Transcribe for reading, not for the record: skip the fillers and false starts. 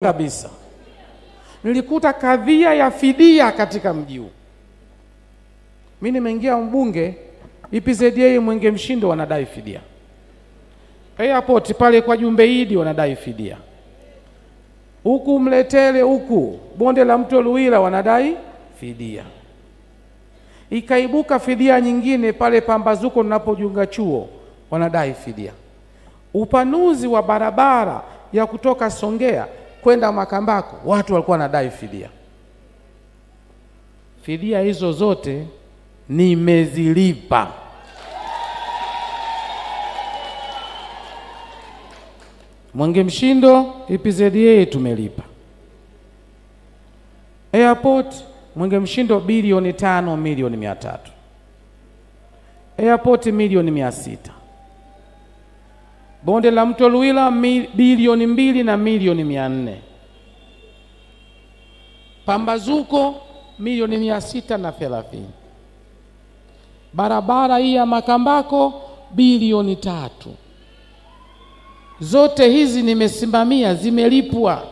kabisa. Nilikuta kadhia ya fidia katika mji huu. Mimi nimeingia mbunge, EPZA Mwenge Mshindo wanadai fidia. Airport pale kwa Jumbe Idi wanadai fidia. Huku Mletele huku bonde la mto Luila wanadai fidia. Ikaibuka fidia nyingine pale Pambazuko ninapojiunga chuo wanadai fidia. Upanuzi wa barabara ya kutoka Songea kwenda Makambako watu walikuwa wanadai fidia. Fidia hizo zote nimezilipa. Mwenge Mshindo EPZA tumelipa. Airport Mwenge Mshindo bilioni 5 milioni 300. Airport milioni 600. Bonde la mto Luila bilioni 2 na milioni 400. Pambazuko milioni 630. Barabara hii ya Makambako bilioni 3. Zote hizi nimesimamia, zimelipwa.